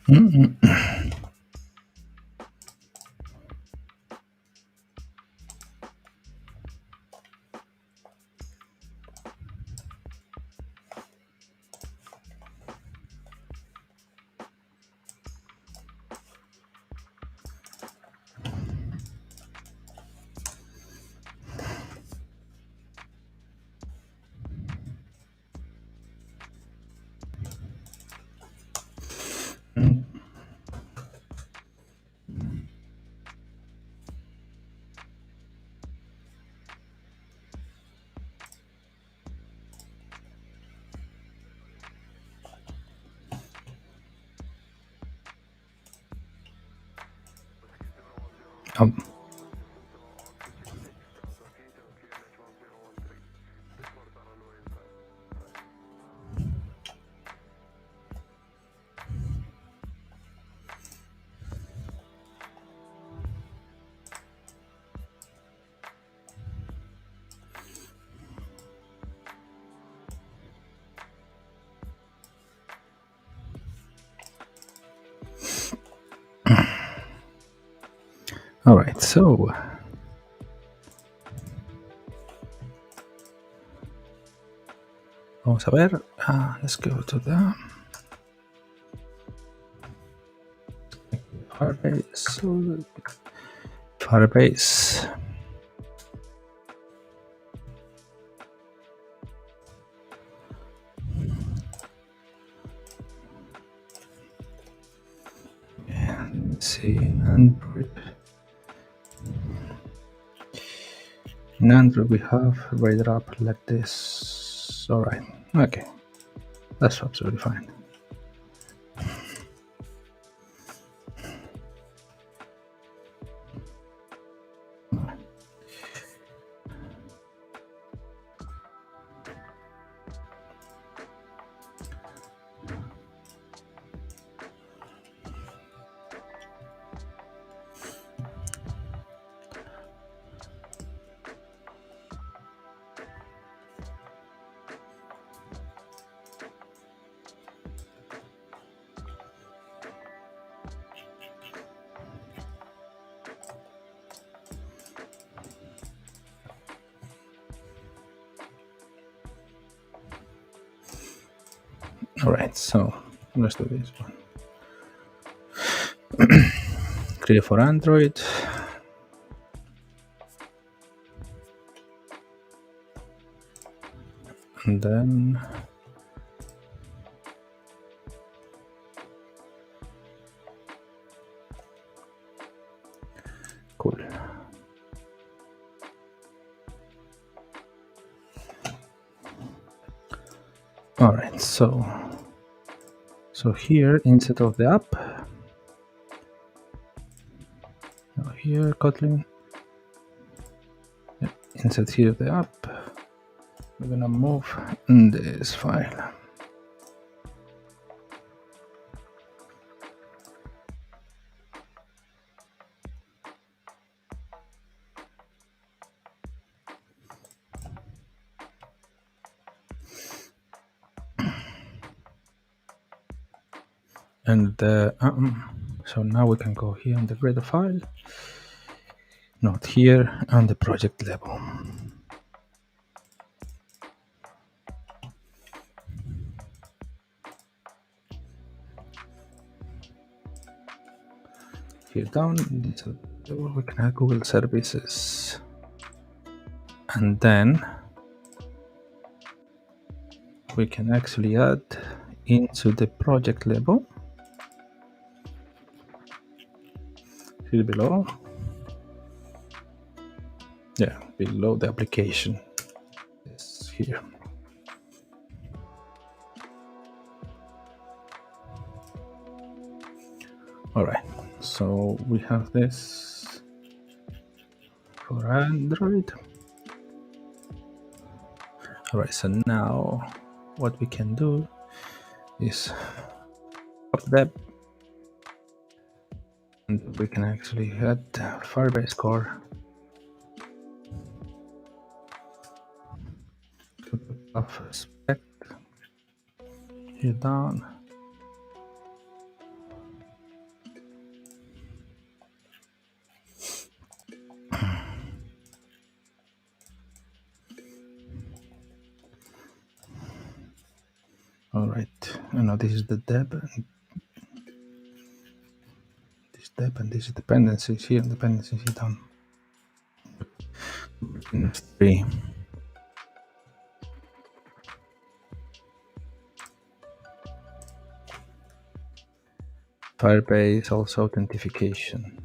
Mm-mm. Um, all right, so vamos a ver. Let's go to the Firebase. Firebase. Let's see, Android. In Android, we have rated up like this. All right, okay, that's absolutely fine. All right, so let's do this one. Create for Android. And then cool. All right, so here instead of the app, here Kotlin, inside here the app, we're gonna move this file. And so now we can go here on the gradle file, not here on the project level. Here down, we can add Google services. And then we can actually add into the project level here below. Yeah, below the application is here. All right, so we have this for Android. All right, so now what we can do is up that, and we can actually add Firebase core to the buff spec here down. All right, and now this is the deb, and this deb, and this is dependencies here, and dependencies here down. 3. Firebase also authentication.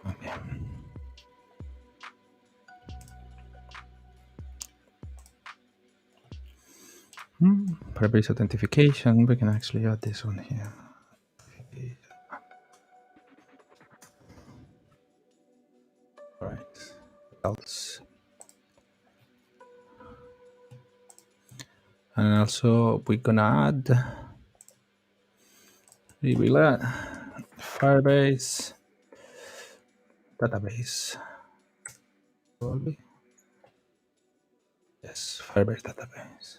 Okay. Firebase authentication. We can actually add this one here. All right. What else? And also we're gonna add. We will add Firebase database. Probably. Yes, Firebase database.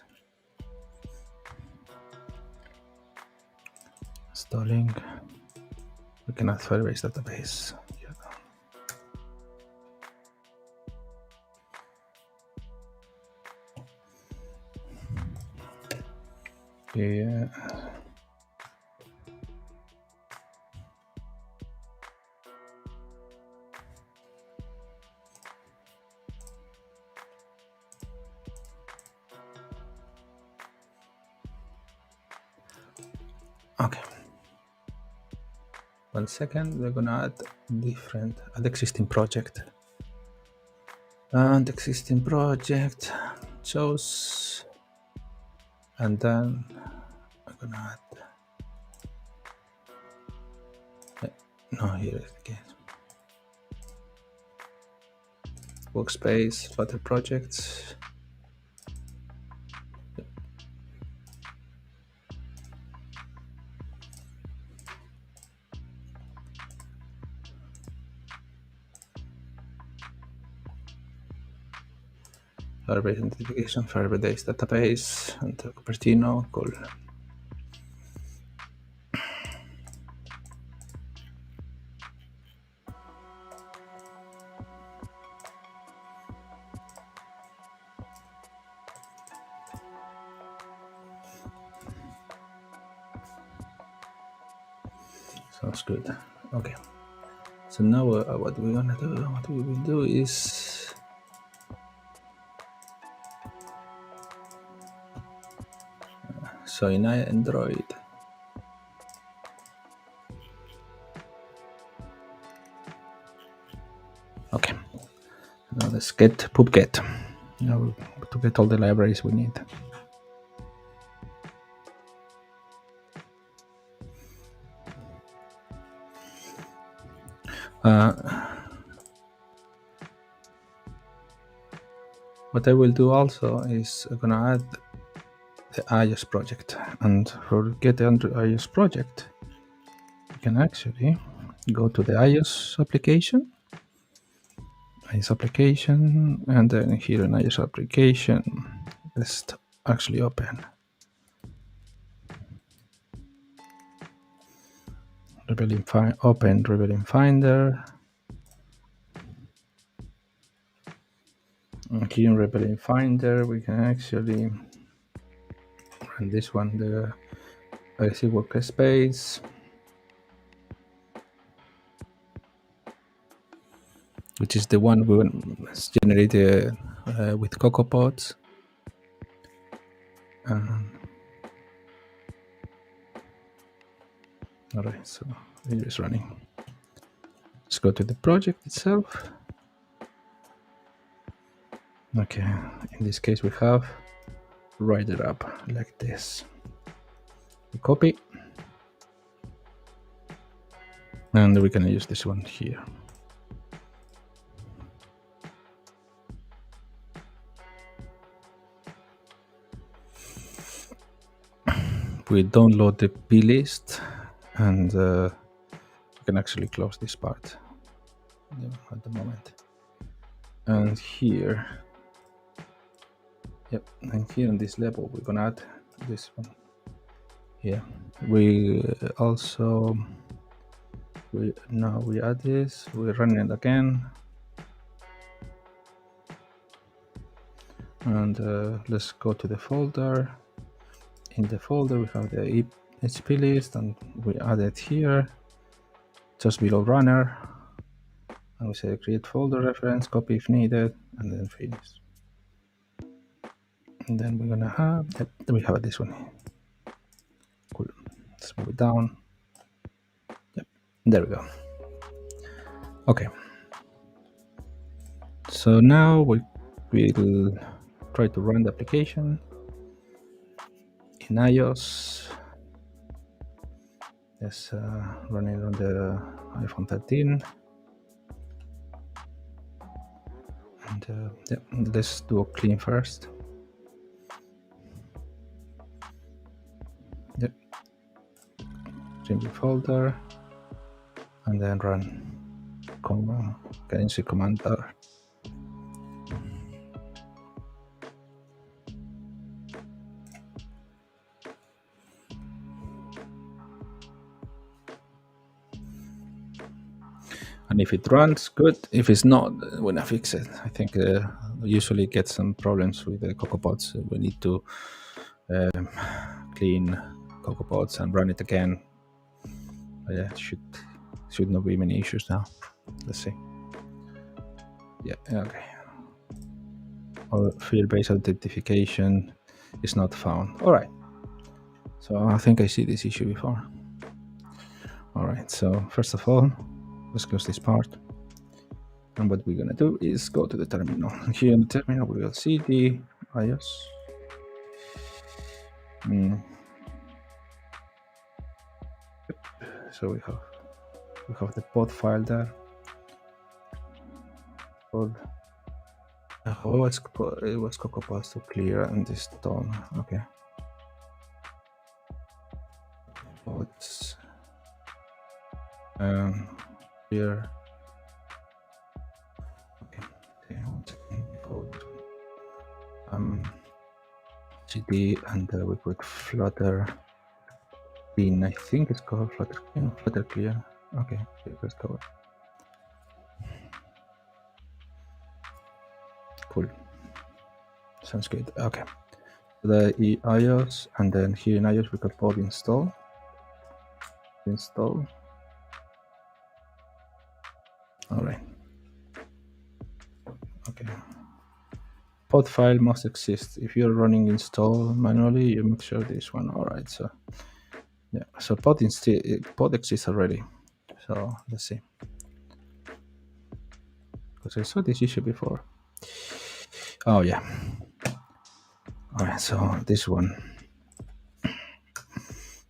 Installing. We can add Firebase database. Yeah. Okay. 1 second. We're gonna add an existing project. And existing project choose, and then I'm gonna add. No, here is the case. Workspace, Flutter projects. Firebase identification, Firebase database, and Cupertino, cool. Sounds good. Okay. So now what we're gonna do? What we will do is so in Android. Okay. Now let's get pubget. Now to get all the libraries we need. What I will do also is I'm gonna add the iOS project, and for get the iOS project, you can actually go to the iOS application, and then here in iOS application, let's actually open Rebellion Finder. And here in Rebellion Finder, we can actually run this one, the IC workspace, which is the one we generated with CocoaPods. All right, so it is running. Let's go to the project itself. Okay, in this case we have write it up like this. We copy, and we're gonna use this one here. We download the plist, and we can actually close this part at the moment. And here, and here on this level, we're gonna add this one. Yeah, we also we add this. We're running it again. And let's go to the folder. In the folder, we have the HP list, and we add it here, just below runner. And we say create folder reference, copy if needed, and then finish. And then we're gonna have, we have this one. Cool. Let's move it down. Yep, there we go. Okay. So now we'll try to run the application in iOS. Let's run it on the iPhone 13. And let's do a clean first. Yep. Change the folder and then run command R. And if it runs, good. If it's not, we're gonna fix it. I think usually get some problems with the CocoaPods. We need to clean CocoaPods and run it again. But yeah, it should not be many issues now. Let's see. Yeah, okay. Or field-based authentication is not found. All right. So I think I see this issue before. All right. So first of all, let's close this part. And what we're gonna do is go to the terminal. Here in the terminal, we will see the iOS. So we have the pod file there. Pod. Oh, it was CocoaPods to clear and install. Okay. Pods. Here. Okay. 1 second. CD and we put Flutter clean. I think it's called Flutter clean. Flutter clear. Okay. Let's go. Cool. Sounds good. Okay. The iOS, and then here in iOS we got pod install. All right. Okay. Pod file must exist. If you're running install manually, you make sure this one. All right. So yeah. So pod exists already. So let's see. Because I saw this issue before. Oh yeah. All right. So this one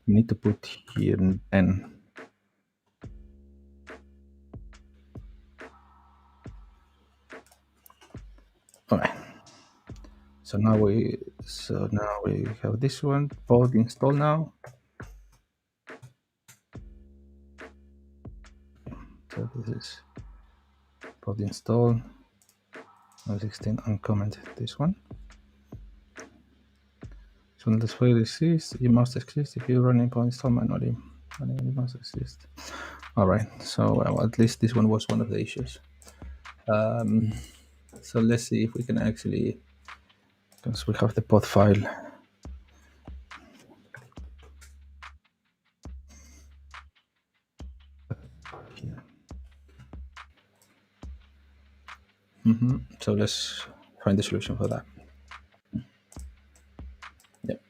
we need to put here n. All right. So now we have this one pod install now. So this is pod install. 16 uncommented this one. So this file exists. It must exist if you're running pod install manually. And it must exist. All right. So well, at least this one was one of the issues. So let's see if we can actually, because we have the pod file. So let's find the solution for that. Yep.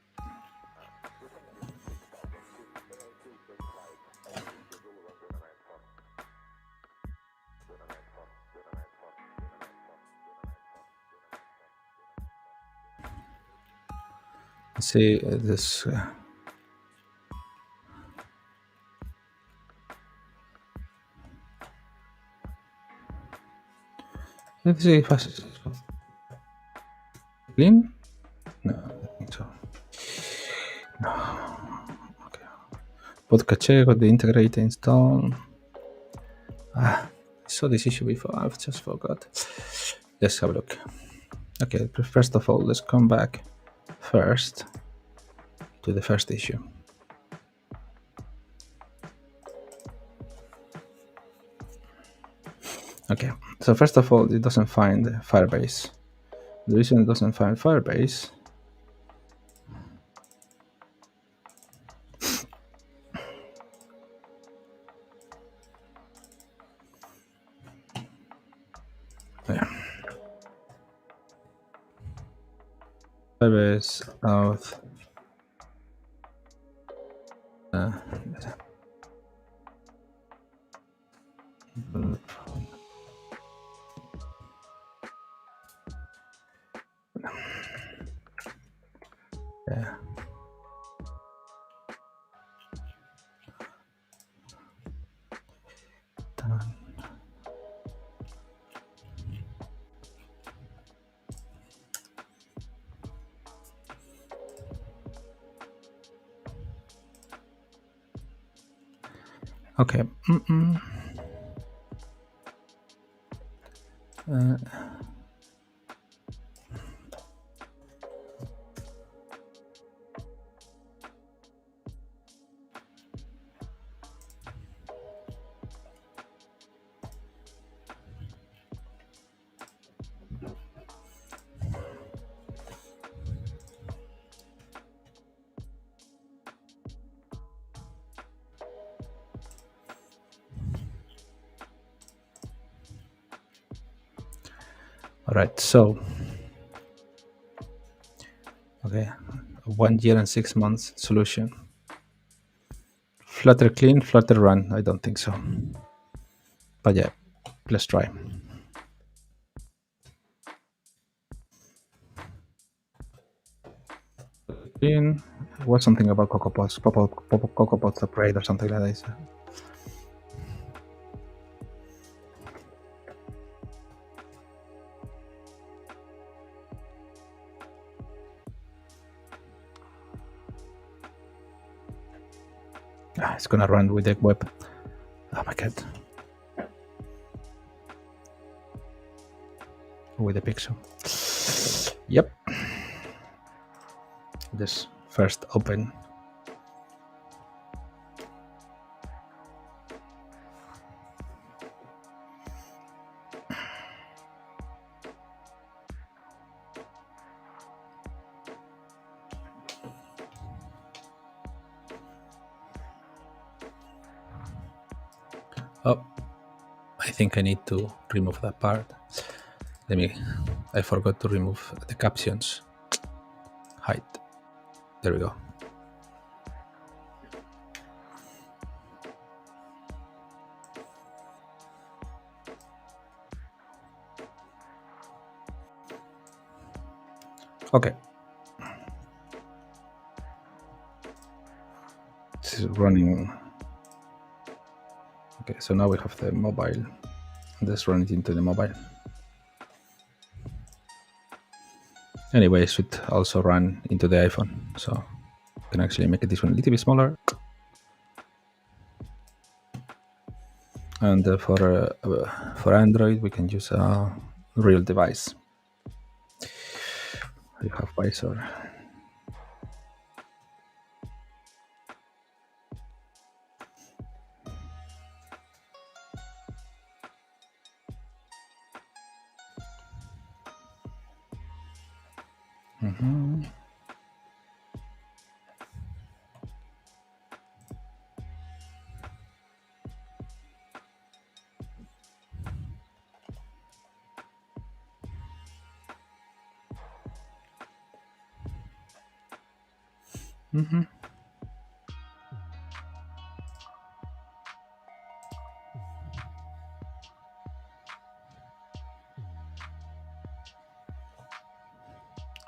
Let's see this. Let's see if I clean. No, I don't think so. No. Okay. Pod cache got the integrate install. I saw this issue before. I've just forgot. Let's have a look. Okay. First of all, let's come back first to the first issue. Okay. So first of all, it doesn't find Firebase. The reason it doesn't find Firebase Firebase out. Yeah. Done. Okay. All right. So, okay, 1 year and 6 months solution. Flutter clean, Flutter run. I don't think so. But yeah, let's try. Clean. Was something about CocoaPods, CocoaPods upgrade or something like that. It's gonna run with the web. Oh my god. With the pixel. Yep. This first open. Oh, I think I need to remove that part. I forgot to remove the captions. Hide. There we go. Okay. This is running. Okay, so now we have the mobile. Let's run it into the mobile. Anyway, it should also run into the iPhone. So you can actually make this one a little bit smaller. And for Android, we can use a real device. You have Visor.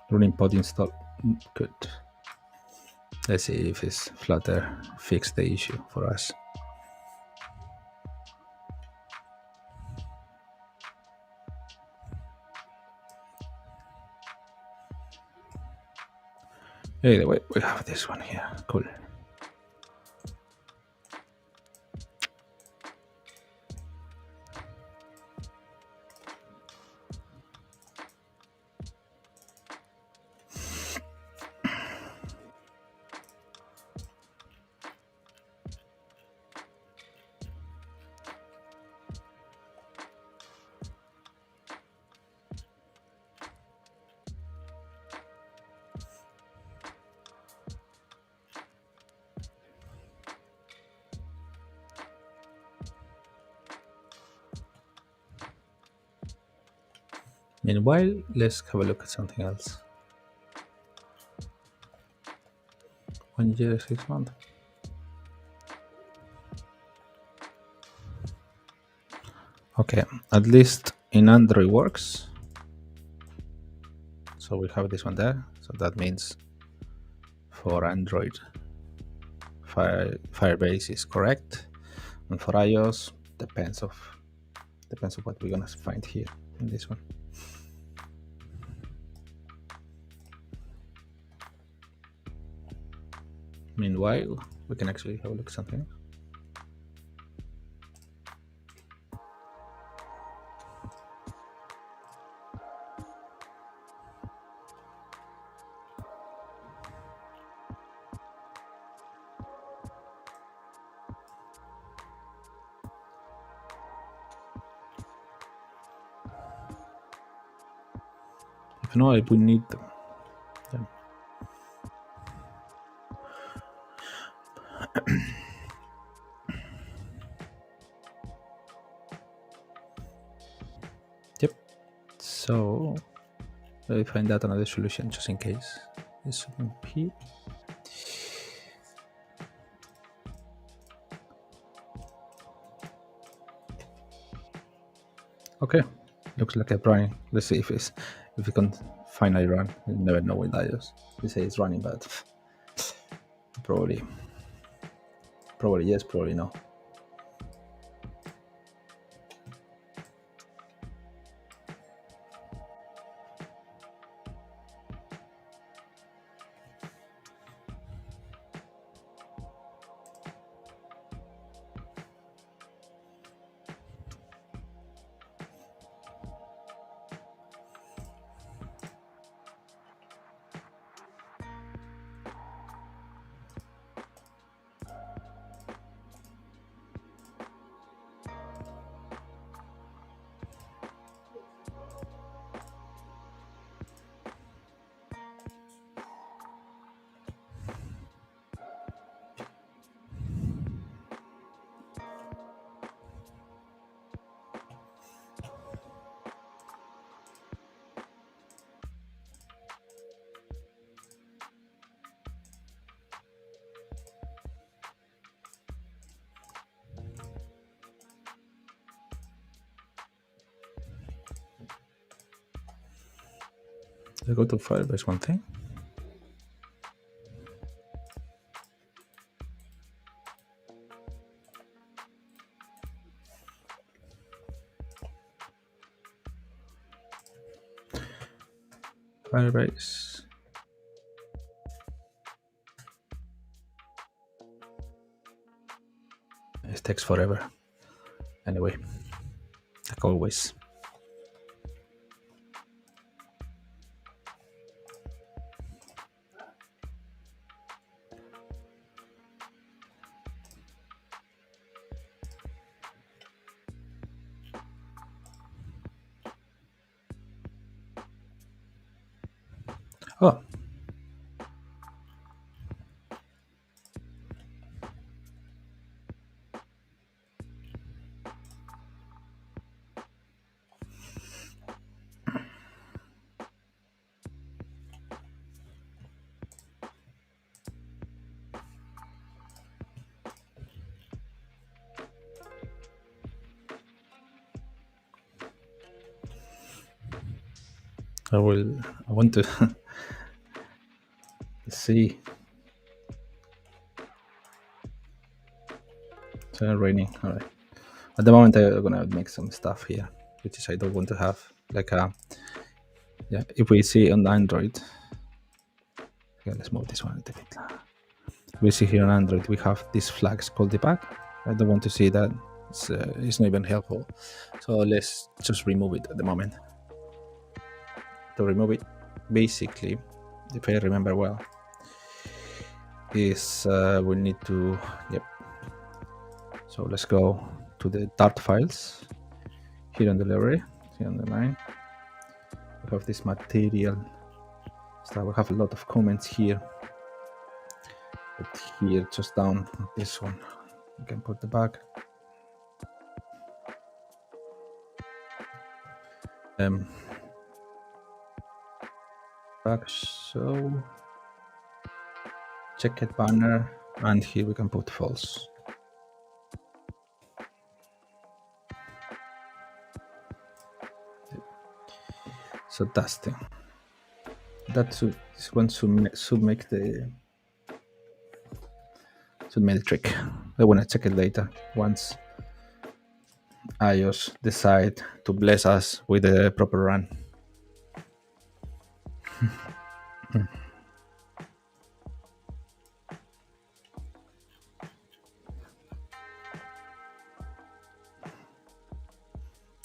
Running pod install. Good. Let's see if this Flutter fixed the issue for us. Anyway, we have this one here. Cool. Meanwhile, let's have a look at something else. 1 year, 6 months. Okay, at least in Android works. So we have this one there. So that means for Android, Firebase is correct, and for iOS depends of what we're gonna find here in this one. Meanwhile, we can actually have a look at something. If not, we need them. Yeah. Yep. So let me find out another solution just in case. This one here. Okay, looks like it's running. Let's see if we can finally run. We never know with iOS. We say it's running, but probably yes, probably no. Let's go to Firebase one thing. Firebase. It takes forever. Anyway, like always. Oh, I want to see. It's raining. All right. At the moment, I'm gonna make some stuff here, which is I don't want to have like a. Yeah, if we see on Android. Okay, let's move this one a little bit. We see here on Android we have these flags called debug. I don't want to see that. It's not even helpful. So let's just remove it at the moment. To remove it, basically, if I remember well, is we need to, yep. So let's go to the Dart files here on the library, here on the line. We have this material stuff. We have a lot of comments here, but here just down this one, you can put the bug. debug show checked banner, and here we can put false. So testing. This one should make the trick. I want to check it later once iOS decide to bless us with a proper run.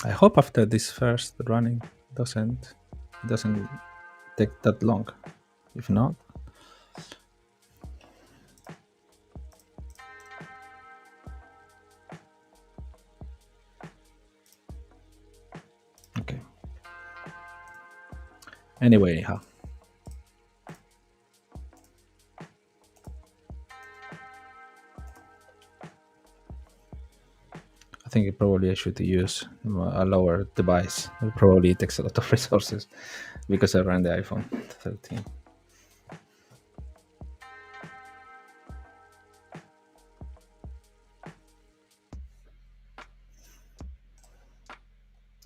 I hope after this first running doesn't take that long. If not, okay. Anyway, I think probably I should use a lower device. It probably takes a lot of resources because I ran the iPhone 13.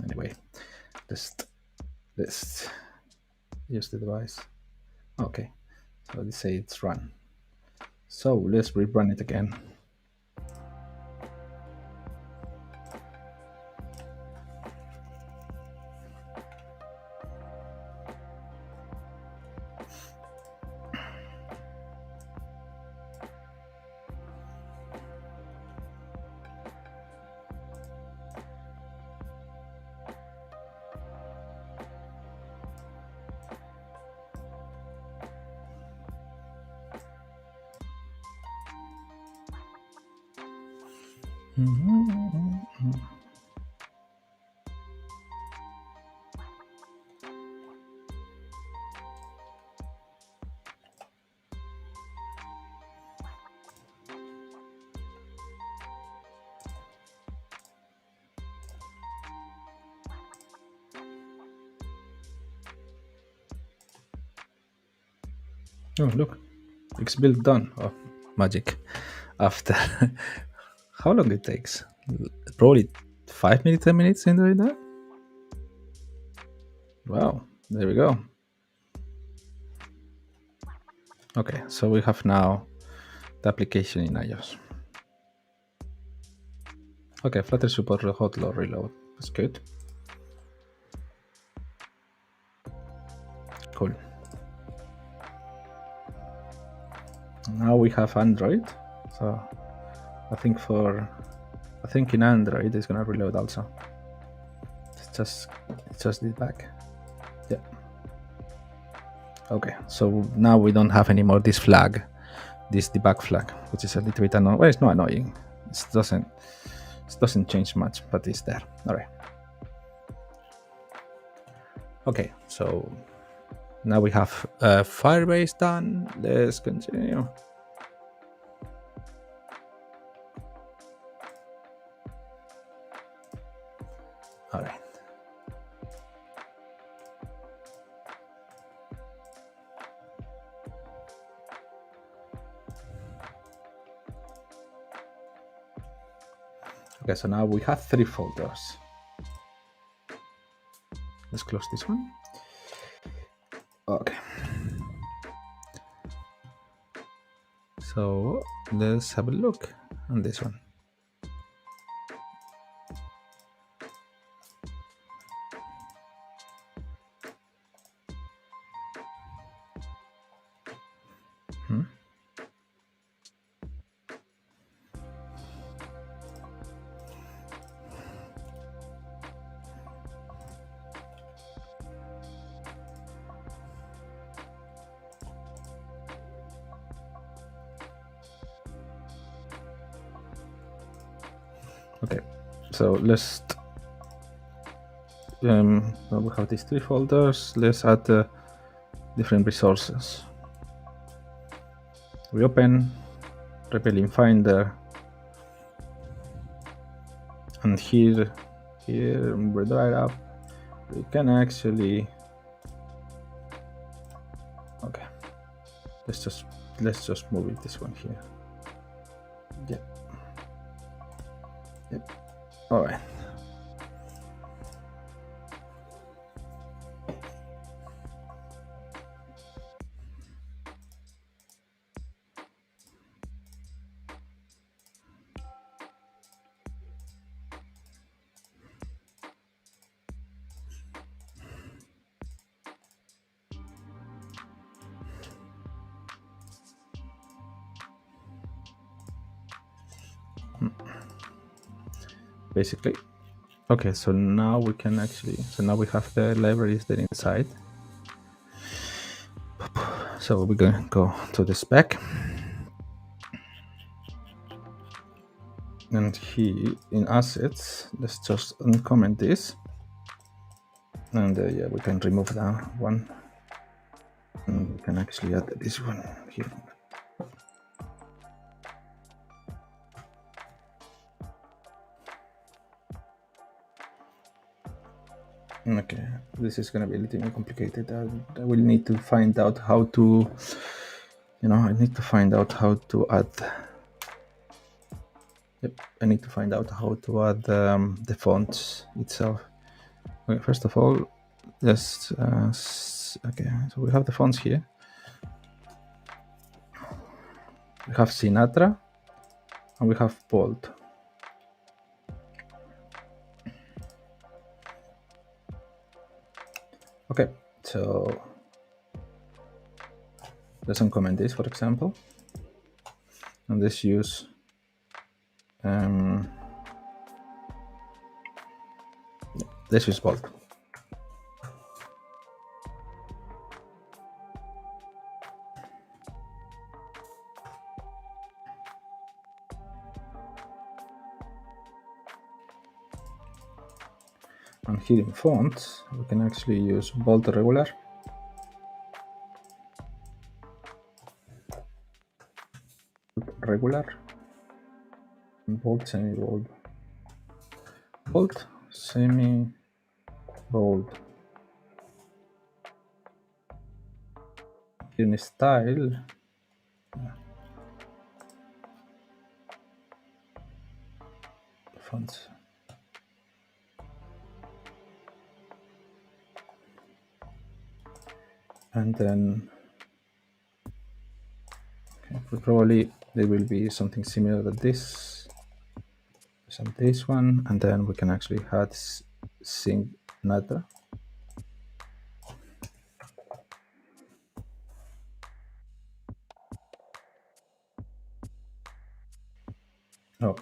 Anyway, let's use the device. Okay, so let's say it's run. So let's rerun it again. Oh, look, it's built done. Oh, magic. After how long it takes? Probably 5 minutes, 10 minutes in doing that. Wow, there we go. Okay, so we have now the application in iOS. Okay, Flutter support hot load reload. That's good. Cool. Now we have Android. So I think in Android it's gonna reload also. It's just the back. Yeah. Okay, so now we don't have anymore this flag, this debug flag, which is a little bit annoying. Well, it's not annoying. It doesn't change much, but it's there. All right. Okay, so now we have Firebase done. Let's continue. All right. Okay, so now we have 3 folders. Let's close this one. Okay. So let's have a look on this one. Okay, so let's we have these 3 folders. Let's add different resources. We open Rebellion Finder, and here we drag up. We can actually let's just move it this one here. Yep. All right. Basically, okay, so now we can actually, so now we have the libraries there inside. So we're going to go to the spec, and here in assets, let's just uncomment this, and yeah, we can remove that one, and we can actually add this one here. Okay, this is going to be a little bit complicated. I will need to find out how to, I need to find out how to add. Yep, I need to find out how to add the fonts itself. Okay, first of all, let's, okay, so we have the fonts here. We have Sinatra, and we have Bold. Okay, so let's uncomment this, for example, and let's use Bold. And here in fonts, we can actually use bold regular, and bold semi-bold, bold semi-bold. Here in style, fonts. And then probably there will be something similar to this, this one, and then we can actually add Sinatra. Oh.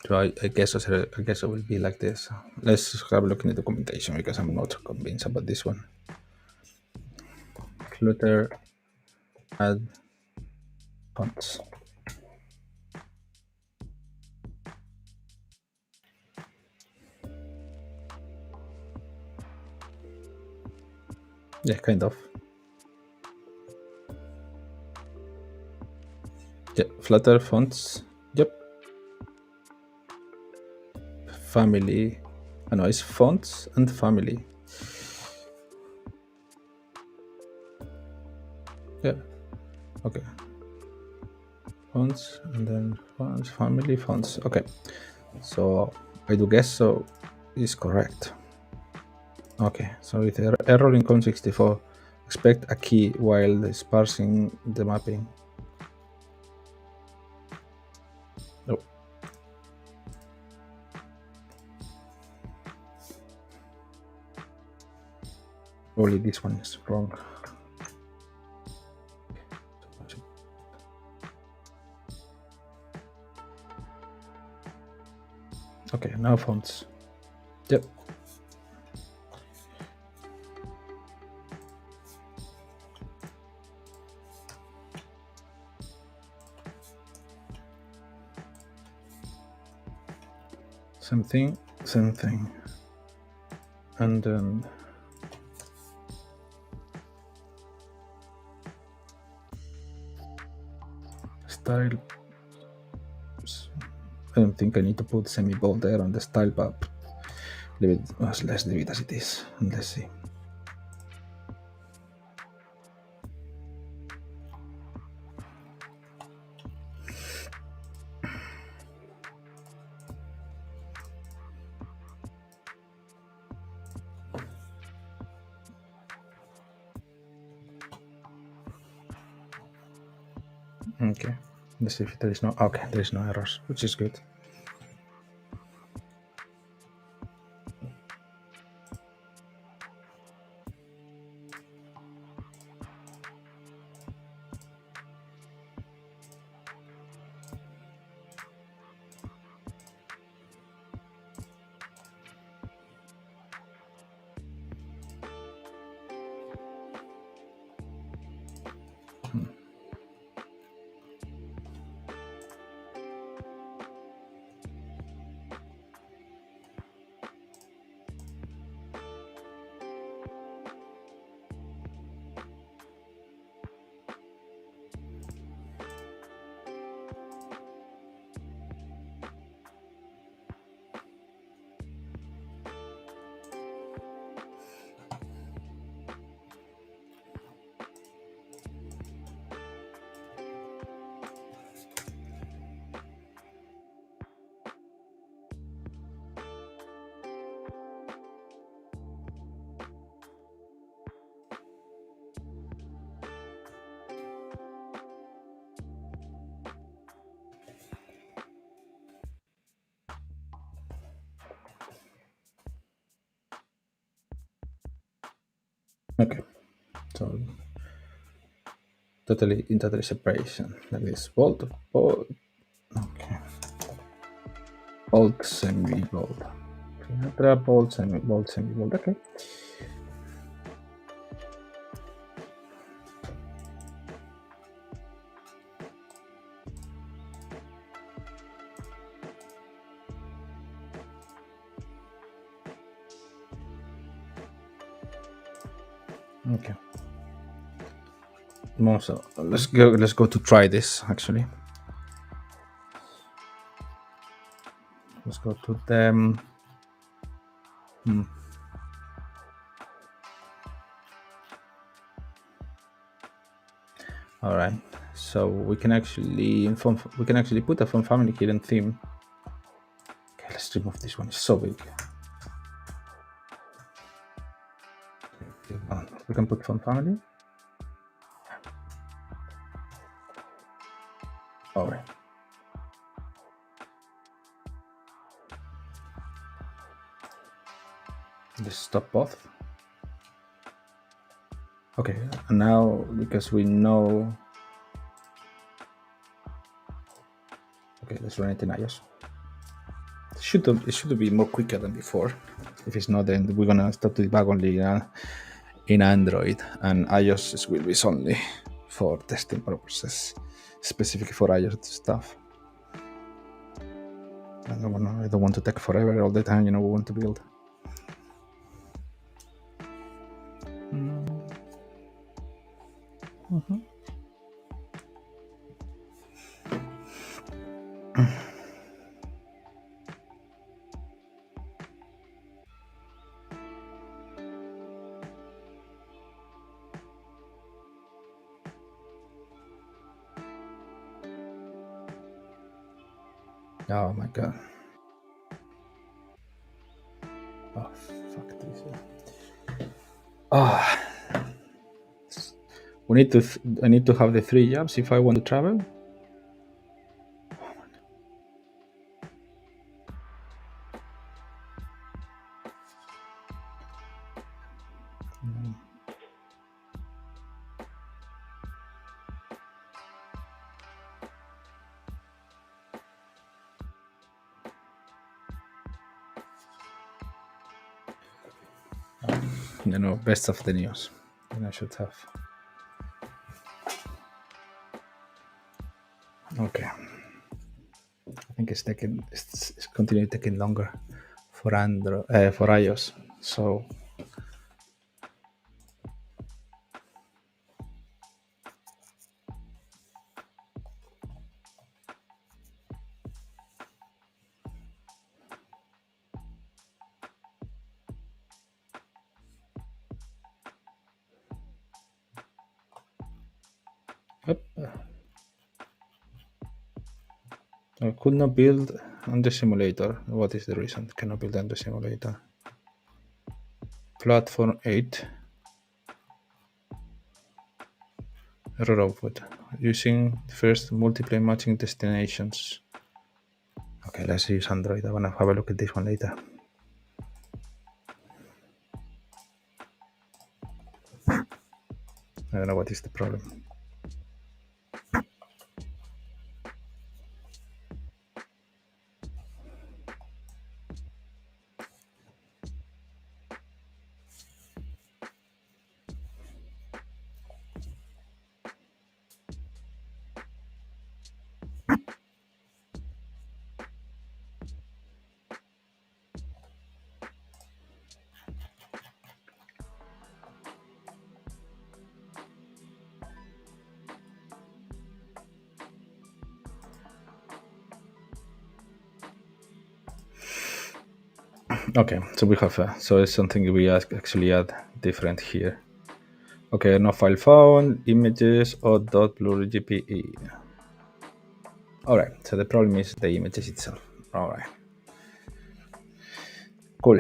So I guess it will be like this. Let's have a look in the documentation because I'm not convinced about this one. Flutter add fonts. Yeah, kind of. Yeah, Flutter fonts. Yep. Family. I know it's fonts and family. Yeah. Okay. Fonts and then fonts, family, fonts. Okay. So I do guess so is correct. Okay. So with error in COM64, expect a key while parsing the mapping. Oh. Only this one is wrong. Okay, now fonts. Yep. Same thing, same thing. And then style. I don't think I need to put semi-bold there on the style tab. Leave it, let's leave it as it is, and let's see. Okay, let's see if there is no, okay, there is no errors, which is good. Okay, so totally separation like this. Bold, okay. Bold, semi-bold. Bold, semi-bold, semi-bold. Okay. Okay. So let's go to try this actually. Let's go to them. All right. So we can actually put a font family hidden theme. Okay, let's remove this one. It's so big. We can put font family. All right. Just stop both. Okay, and now because we know. Okay, let's run it in iOS. It should be more quicker than before. If it's not, then we're gonna start to debug only in Android, and iOS will be only for testing purposes, specifically for iOS stuff. I don't want to take forever all the time. We want to build. Oh my god. Oh fuck this. Oh. I need to have the 3 jobs if I want to travel. best of the news. And I should have. Okay. I think it's continuing taking longer for for iOS. So yep. I could not build on the simulator. What is the reason? Cannot build on the simulator. Platform 8. Error output. Using first multiply matching destinations. Okay, let's use Android. I want to have a look at this one later. I don't know what is the problem. Okay, so we have so it's something we actually add different here. Okay, no file found, images or .blur GPE. All right, so the problem is the images itself. All right, cool.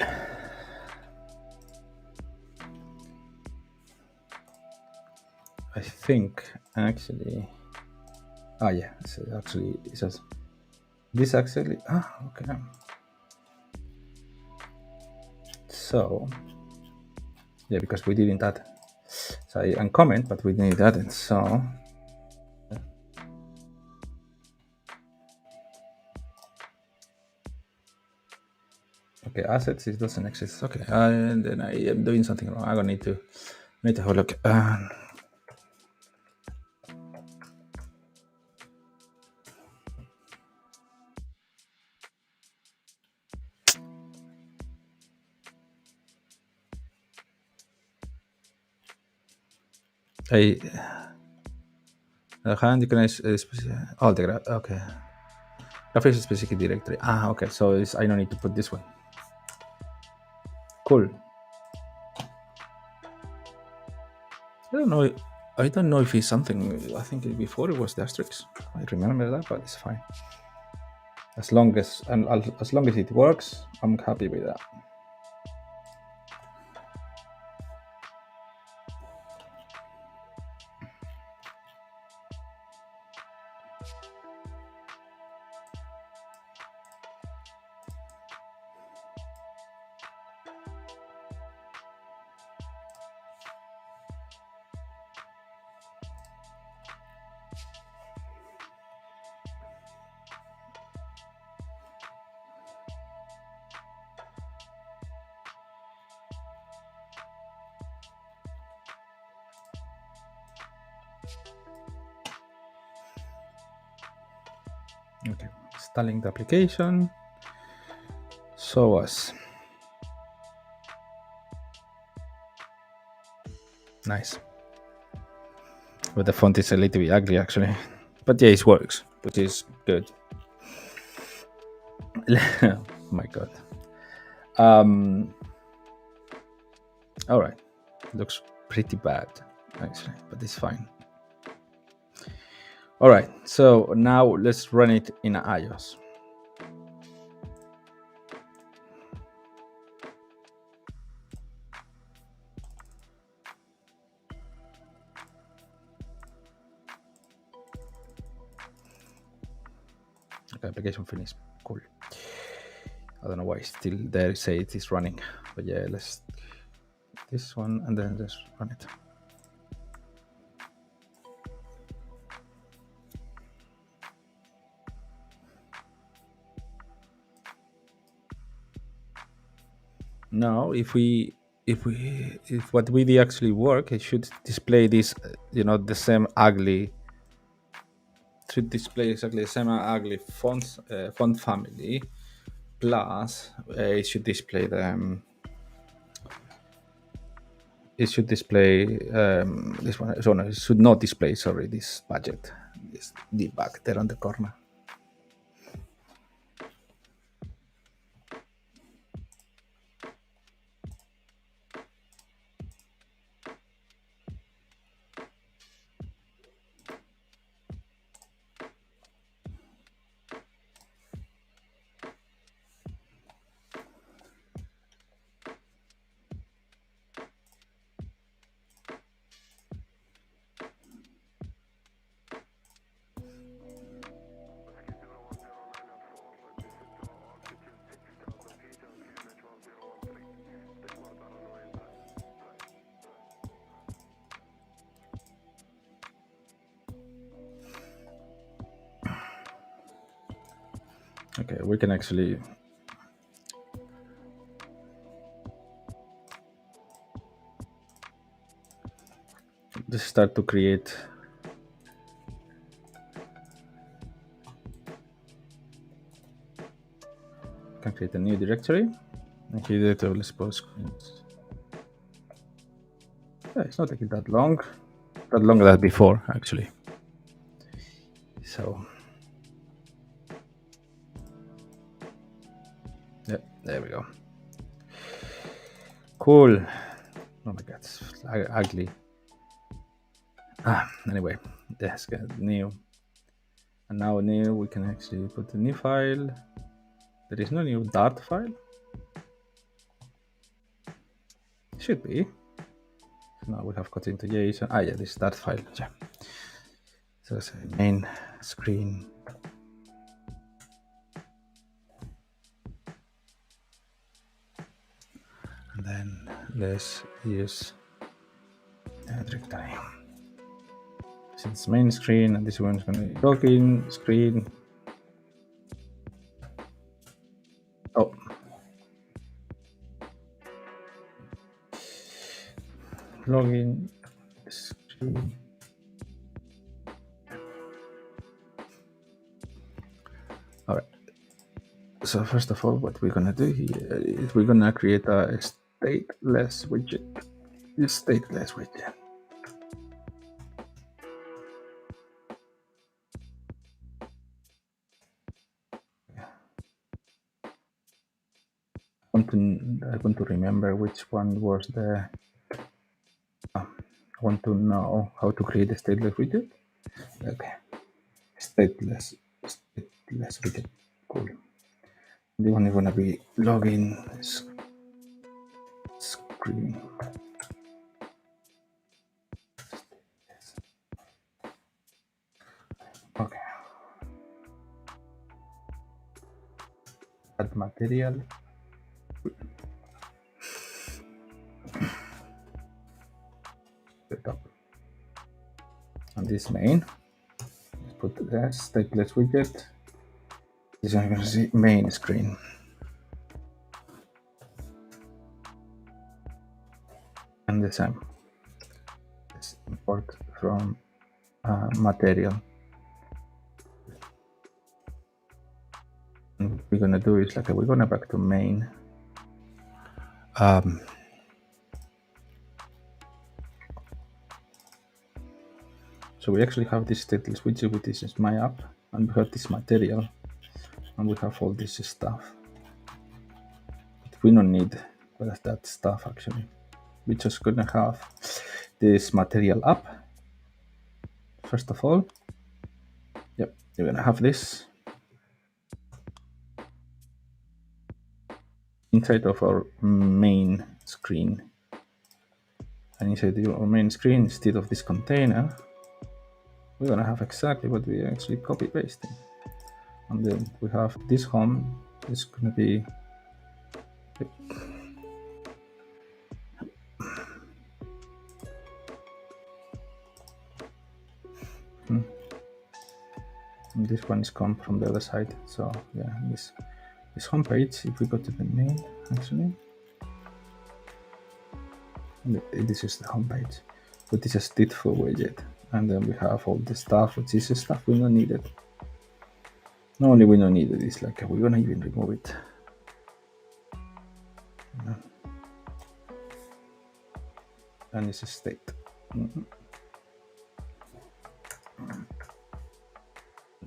I think actually, yeah, so actually it says this actually. Okay. So yeah, because we didn't add. So I uncomment, but we didn't add it. So okay, assets it doesn't exist. Okay, and then I am doing something wrong. I'm gonna need to have a look. I hand you can all the okay. Graphics specific directory. Okay. So I don't need to put this one. Cool. I don't know if it's something. I think before it was the asterisk. I remember that, but it's fine. As long as it works, I'm happy with that. Okay, installing the application. Show us. Nice. But the font is a little bit ugly actually. But yeah, it works, which is good. Oh my god. All right. Looks pretty bad actually, but it's fine. All right. So now let's run it in iOS. Okay, application finished. Cool. I don't know why it's still there. Say it is running, but yeah, let's this one and then let's run it. Now, if we if what we did actually work, it should display this, the same ugly. Should display exactly the same ugly font family. Plus, it should display the. It should display this one. So no, it should not display. Sorry, this budget, this debug there on the corner. Okay, we can actually just start to create. Can create a new directory. And here it will suppose screens. Yeah, it's not taking that long. That longer than before, actually. So, yeah, there we go. Cool. Oh my god, it's ugly. Anyway, let's get new. And now new, we can actually put a new file. There is no new Dart file. Should be. So now we have got into JSON. Yeah, this Dart file. Yeah. So it's a main screen. And then let's use directory. Since main screen, and this one's going to be login screen. Oh. Login screen. All right. So first of all, what we're gonna do here is we're gonna create a stateless widget. This stateless widget. I want to remember which one was the. I want to know how to create a stateless widget. Okay, stateless widget. Cool. The one is gonna be login screen. Okay. Add material. Setup. On this main, let's put the stateless widget. This one I'm gonna see main screen. And the same. Let's import from material. And what we're gonna do is we're gonna back to main. So we actually have this stateless widget, which is my app, and we have this material, and we have all this stuff. But we don't need that stuff actually. We're just gonna have this material app. First of all, yep, you're gonna have this inside of our main screen. And inside our main screen, instead of this container, we're gonna have exactly what we actually copy pasting. And then we have this home is gonna be and this one is come from the other side. So yeah, this home page, if we go to the main, actually This is the home page, but this is stateful widget, and then we have all the stuff, which is stuff we don't need it. Not only we don't need it, it's like we're gonna even remove it. And it's a state.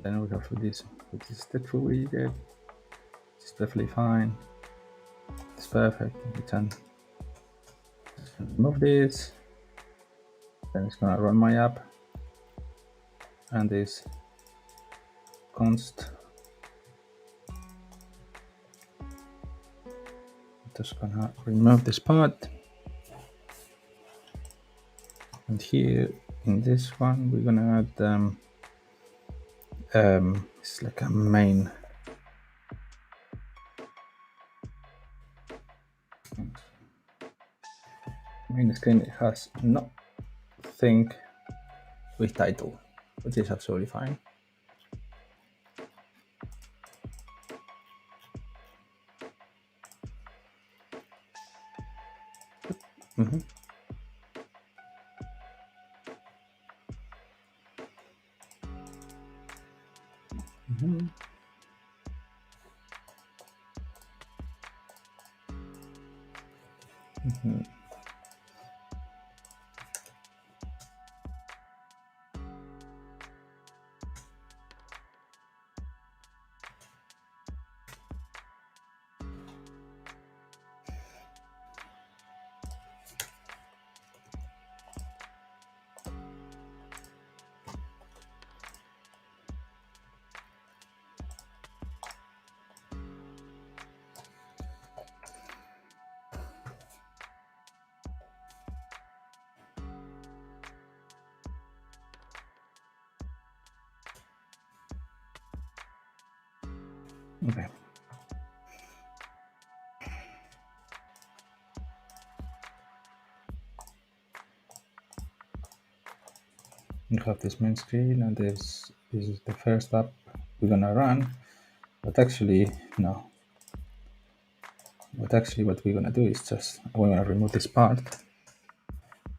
Then we have this, which is stateful widget. It's definitely fine. It's perfect. We can remove this. Then it's gonna run my app, and this const. Just gonna remove this part, and here in this one we're gonna add it's like a main. Main screen. It has nothing with title, which is absolutely fine. Okay. You have this main screen, and this is the first app we're gonna run. But actually, no. But actually, what we're gonna do is just we're gonna remove this part,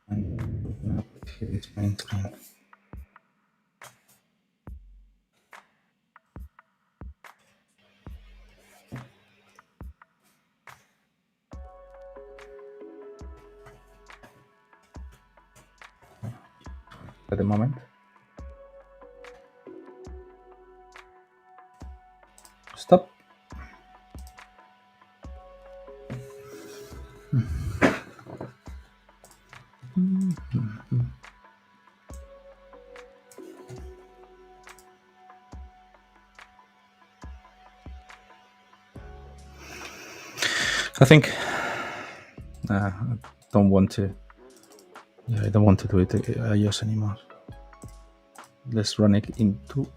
and we're gonna put here this main screen. At the moment, stop. I think I don't want to. Yeah, I don't want to do it iOS anymore. Let's run it into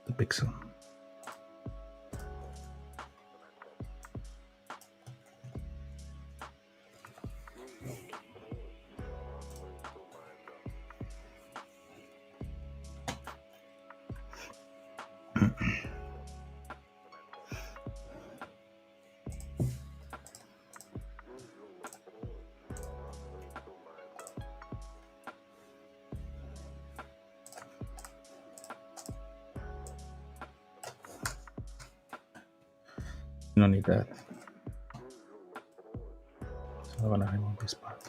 the Pixel. You don't need that. So I'm gonna remove this part.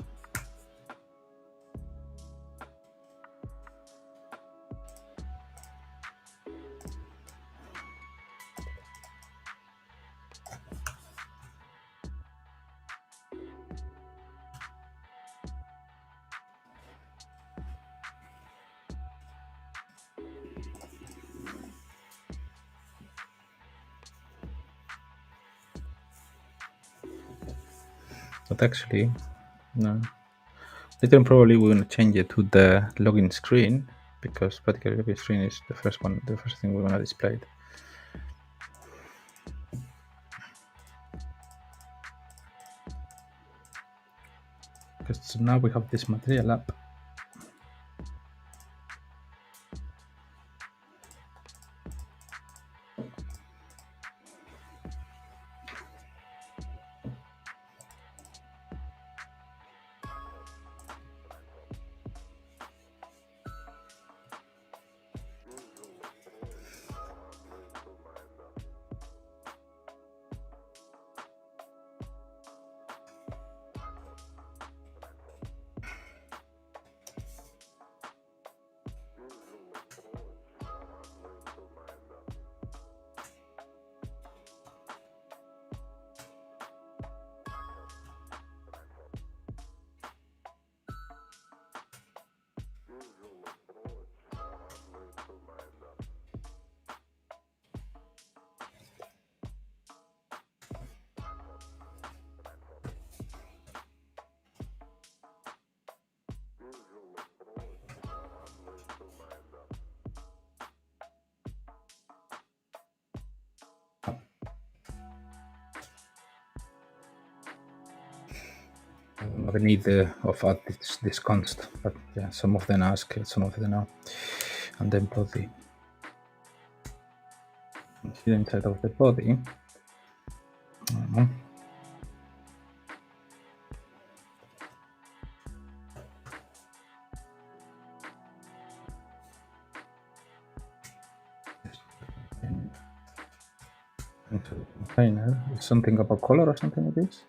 But actually, no. Later probably we're gonna change it to the login screen, because particularly login screen is the first thing we're gonna display. Because now we have this material app. the need of add this const, but yeah, some of them ask, some of them no. And then body. Here inside of the body, container is something about color or something like this.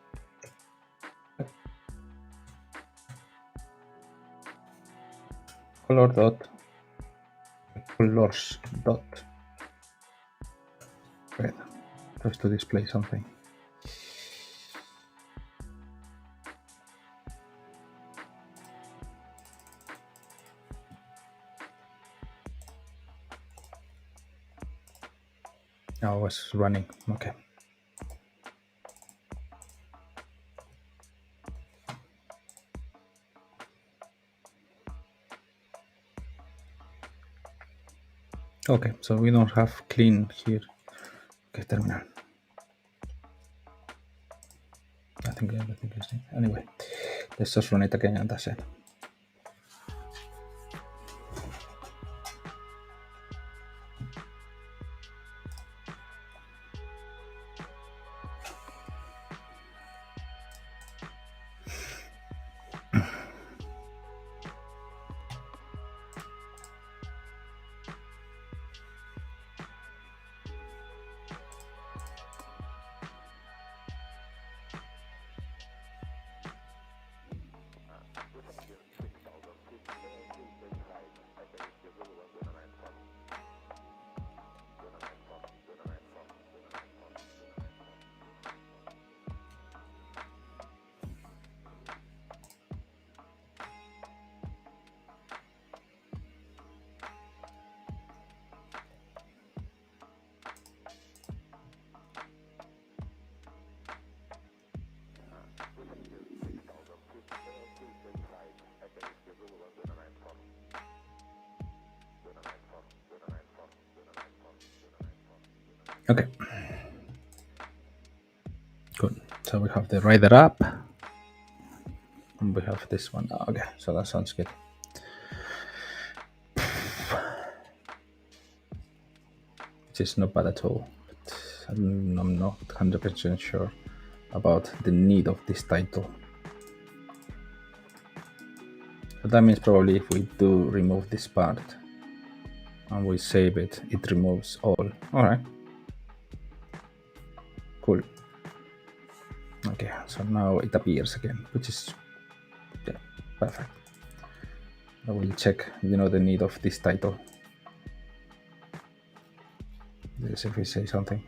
Color dot colors dot. Right, just to display something. Oh, I was running. Okay. Okay, so we don't have clean here. Okay, terminal. I think everything is in. Anyway, let's just run it again and that's it. Okay. Good. So we have the rider app. And we have this one. Okay, so that sounds good. Which is not bad at all. But I'm not 100% sure about the need of this title. So that means probably if we do remove this part and we save it, it removes all. All right. Cool. Okay, so now it appears again, which is perfect. I will check, the need of this title. Let's see if we say something.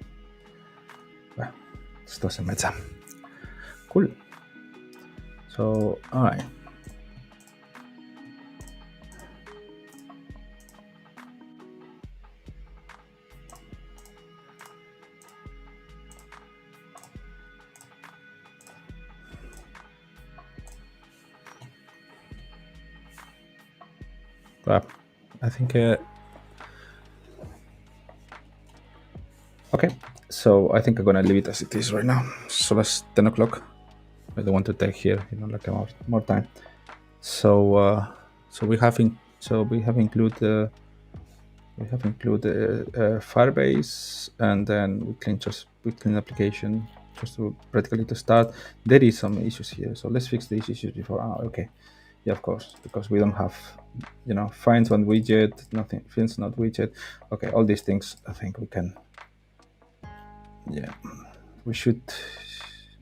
Well, this doesn't matter. Cool. So, all right. Well, I think okay, so I think I'm gonna leave it as it is right now. So that's 10 o'clock. I don't want to take here, like more time. So we have included Firebase, and then we clean application just to practically to start. There is some issues here, so let's fix these issues before. Okay, yeah, of course, because we don't have finds on widget, nothing finds not widget. Okay, all these things I think we can. Yeah, we should.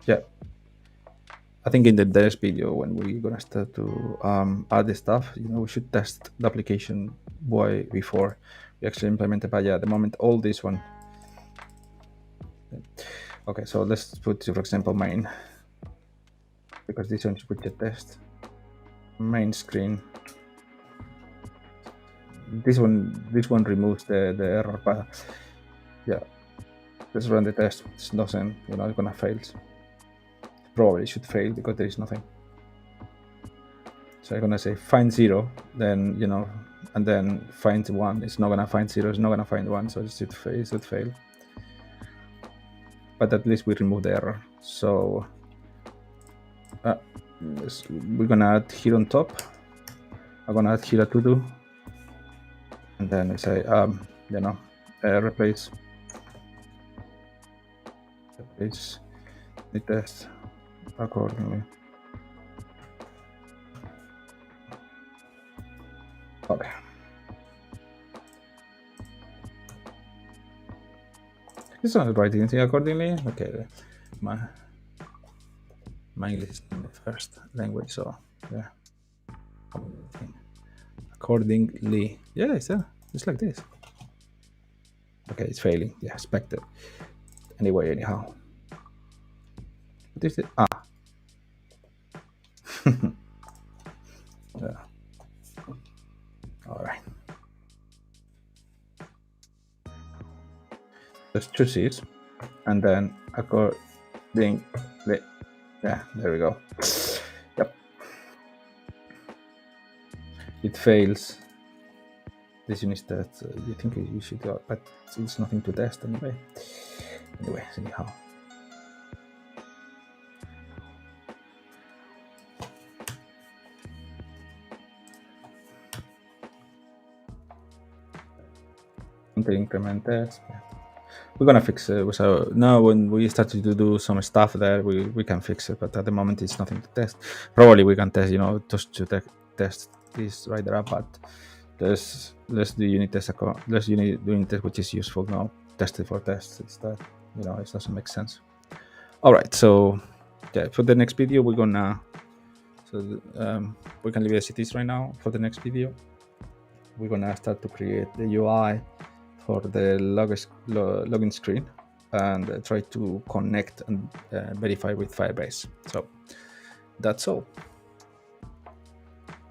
Yeah, I think in the next video when we're gonna start to add the stuff, we should test the application way before we actually implement it. But yeah, at the moment all this one. Okay, so let's put, for example, main, because this one is widget test. Main screen. This one removes the error, but yeah, let's run the test. It doesn't, it's gonna fail. Probably should fail because there is nothing. So I'm gonna say find 0, then and then find 1. It's not gonna find 0. It's not gonna find 1. So it should fail. But at least we remove the error. So we're gonna add here on top. I'm gonna add here a to do, and then we say replace the test accordingly. Okay. It's not writing anything accordingly. Okay, my English is the first language, so yeah. Accordingly, yeah, it's like this. Okay, it's failing. Yeah, expected. Anyway, anyhow. What is it? Yeah. All right. Just choose this, and then accordingly. Yeah, there we go. Yep. It fails. This unit that you think you should go, but it's nothing to test anyway. Anyway, anyhow. Increment test. We're gonna fix it. So now when we start to do some stuff there, we can fix it. But at the moment, it's nothing to test. Probably we can test, just to test this right there. But let's do unit test. Let's unit test, which is useful now. Test it for test. It's that it doesn't make sense. All right. So yeah, for the next video, we're gonna we can leave it as it is right now. For the next video, we're gonna start to create the UI for the login screen and try to connect and verify with Firebase. So that's all.